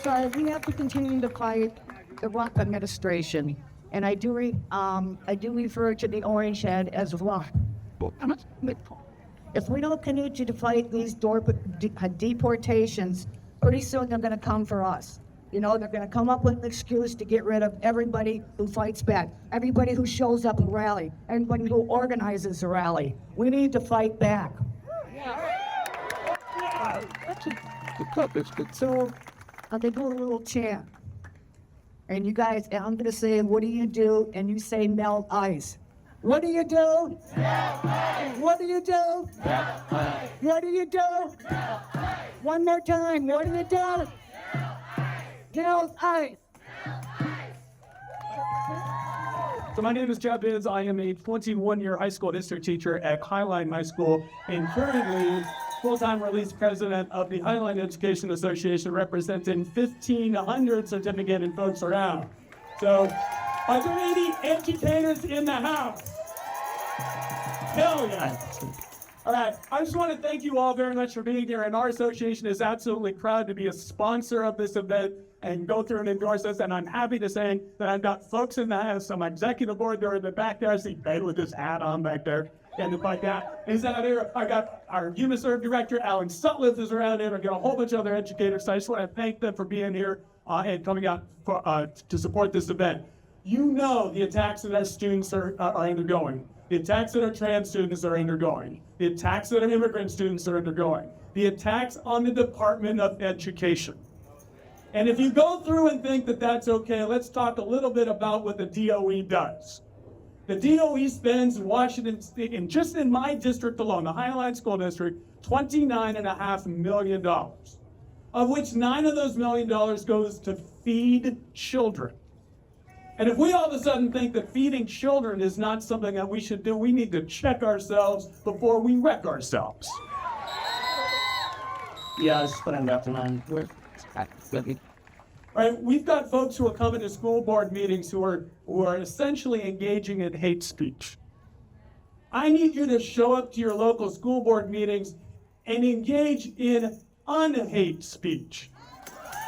So we have to continue to fight the Trump administration. And I do refer to the orange head as well. If we don't continue to fight these deportations, pretty soon they're going to come for us. You know, they're going to come up with an excuse to get rid of everybody who fights back, everybody who shows up and rally, everybody who organizes a rally. We need to fight back. So they do a little chant. And you guys, and I'm going to say, what do you do? And you say, melt ice. What do you do? Melt ice. What do you do? Melt ice. What do you do? Melt ice. One more time. What do you do? Melt ice. Melt ice. So my name is Jeff Biz. I am a 21-year high school district teacher at Highline High School and currently full-time release president of the Highline Education Association, representing 1,500 certificated folks around. So are there any educators in the house? Hell yeah. All right, I just want to thank you all very much for being here, and our association is absolutely proud to be a sponsor of this event and go through and endorse this, and I'm happy to say that I've got folks in the house, some executive board there in the back there. I see Ben with his hat on back there, and like that. Is out here, I got our UniServe director, Alan Sutliff, is around here. I've got a whole bunch of other educators, so I just want to thank them for being here and coming out for, to support this event. You know the attacks that our students are undergoing. The attacks that our trans students are undergoing. The attacks that our immigrant students are undergoing. The attacks on the Department of Education. And if you go through and think that that's okay, let's talk a little bit about what the DOE does. The DOE spends in Washington State, and just in my district alone, the Highline School District, $29.5 million, of which $9 of those million goes to feed children. And if we all of a sudden think that feeding children is not something that we should do, we need to check ourselves before we wreck ourselves. Yes, but I'm not on. Right, we've got folks who are coming to school board meetings who are essentially engaging in hate speech. I need you to show up to your local school board meetings and engage in un-hate speech.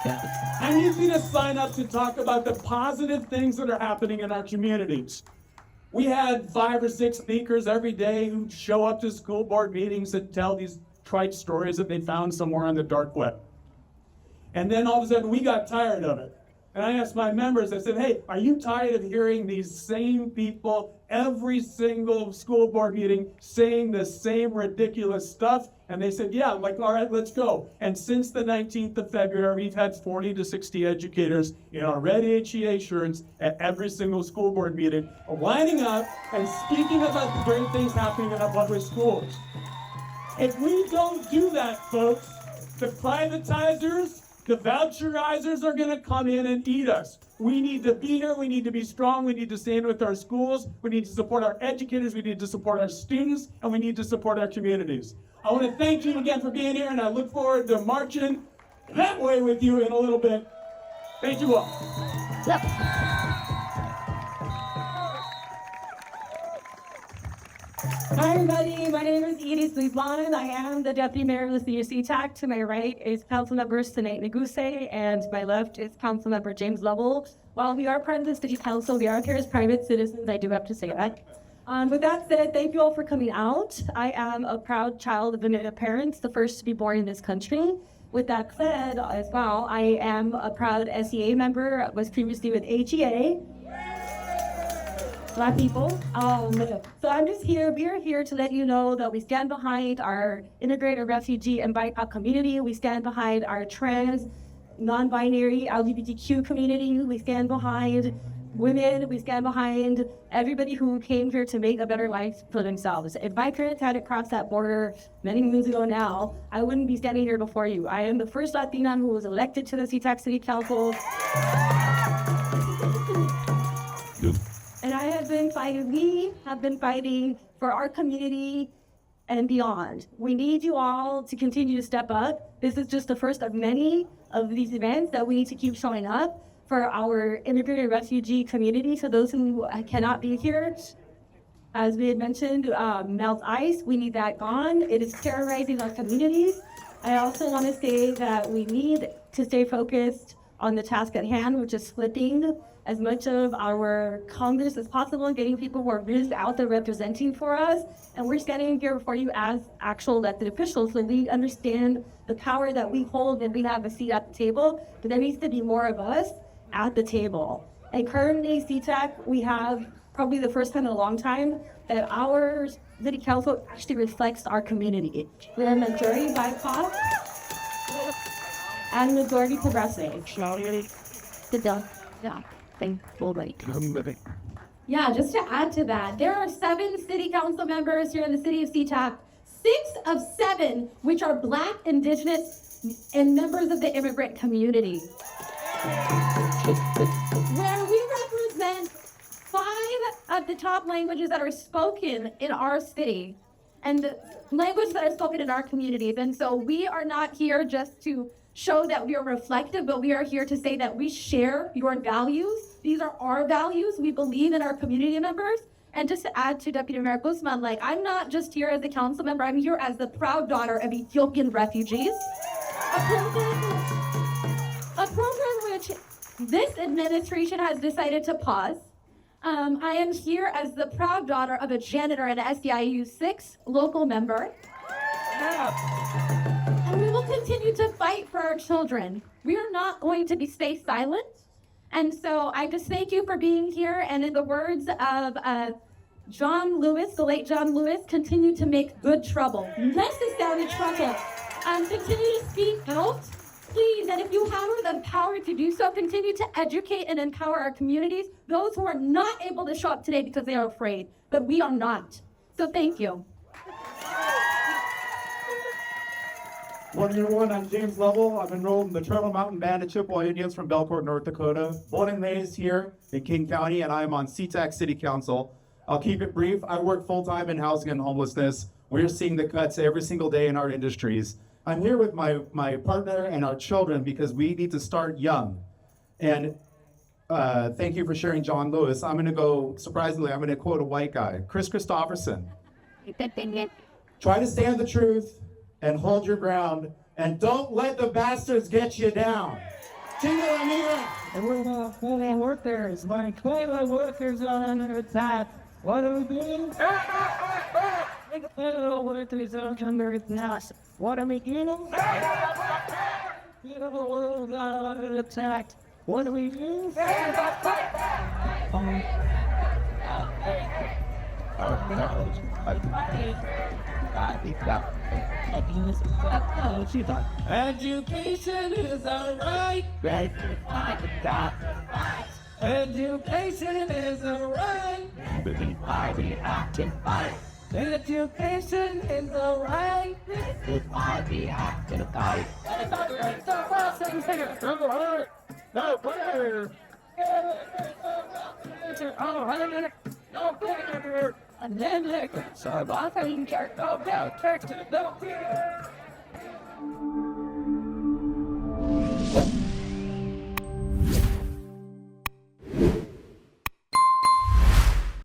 I need you to sign up to talk about the positive things that are happening in our communities. We had 5 or 6 speakers every day who show up to school board meetings and tell these trite stories that they found somewhere on the dark web. And then all of a sudden we got tired of it. And I asked my members, I said, hey, are you tired of hearing these same people every single school board meeting saying the same ridiculous stuff? And they said, yeah. I'm like, all right, let's go. And since the 19th of February, we've had 40 to 60 educators in our red HEA shirts at every single school board meeting, lining up and speaking about the great things happening in our public schools. If we don't do that, folks, the privatizers, the voucherizers are going to come in and eat us. We need to be here. We need to be strong. We need to stand with our schools. We need to support our educators. We need to support our students. And we need to support our communities. I want to thank you again for being here, and I look forward to marching that way with you in a little bit. Thank you all. Yep. Hi everybody, my name is Edie Sleeplon. I am the Deputy Mayor of the City of SeaTac. To my right is Councilmember Sinead Neguse, and to my left is Councilmember James Lovell. While we are part of the City Council, we are here as private citizens. I do have to say that. With that said, thank you all for coming out. I am a proud child of immigrant parents, the first to be born in this country. With that said, as well, I am a proud SEA member, was previously with HEA. Black people. So I'm just here, we are here to let you know that we stand behind our integrated refugee and BIPOC community. We stand behind our trans, non-binary, LGBTQ community. We stand behind women. We stand behind everybody who came here to make a better life for themselves. If my parents hadn't crossed that border many moons ago now, I wouldn't be standing here before you. I am the first Latina who was elected to the SeaTac City Council. And I have been fighting, we have been fighting for our community and beyond. We need you all to continue to step up. This is just the first of many of these events that we need to keep showing up for our immigrant and refugee community. So those who cannot be here, as we had mentioned, melt ice, we need that gone. It is terrorizing our communities. I also want to say that we need to stay focused on the task at hand, which is flipping as much of our Congress as possible and getting people who are really out there representing for us. And we're standing here before you as actual elected officials so we understand the power that we hold and we have a seat at the table, but there needs to be more of us at the table. And currently, SeaTac, we have probably the first time in a long time that our city council actually reflects our community. We're a majority BIPOC and majority progressive. Sit down. Yeah. Thank you. Yeah, just to add to that, there are 7 city council members here in the city of SeaTac, 6 of 7 which are Black, Indigenous, and members of the immigrant community. Where we represent 5 of the top languages that are spoken in our city and the language that are spoken in our communities. And so we are not here just to show that we are reflective, but we are here to say that we share your values. These are our values. We believe in our community members. And just to add to Deputy Mayor Guzman, like, I'm not just here as a council member, I'm here as the proud daughter of Ethiopian refugees. A program which this administration has decided to pause. I am here as the proud daughter of a janitor and a SEIU 6 local member. And we will continue to fight for our children. We are not going to stay silent. And so I just thank you for being here. And in the words of John Lewis, the late John Lewis, continue to make good trouble, necessary trouble. Continue to speak out, please. And if you have the power to do so, continue to educate and empower our communities, those who are not able to show up today because they are afraid, but we are not. So thank you. Morning, everyone. I'm James Lovell. I'm enrolled in the Turtle Mountain Band of Chippewa Indians from Belcourt, North Dakota. Born and raised here in King County, and I'm on SeaTac City Council. I'll keep it brief. I work full-time in housing and homelessness. We're seeing the cuts every single day in our industries. I'm here with my partner and our children because we need to start young. And thank you for sharing John Lewis. I'm going to go, surprisingly, I'm going to quote a white guy, Chris Christopherson. Try to stand the truth and hold your ground, and don't let the bastards get you down. Jingle Amira! And we're the full workers. My claim of workers are under attack. What are we doing? Workers are under attack. What are we doing? The world are under attack. What do we do? Education is a right. Education is a right. Education is a right. And then, so I think you're no text, no fear.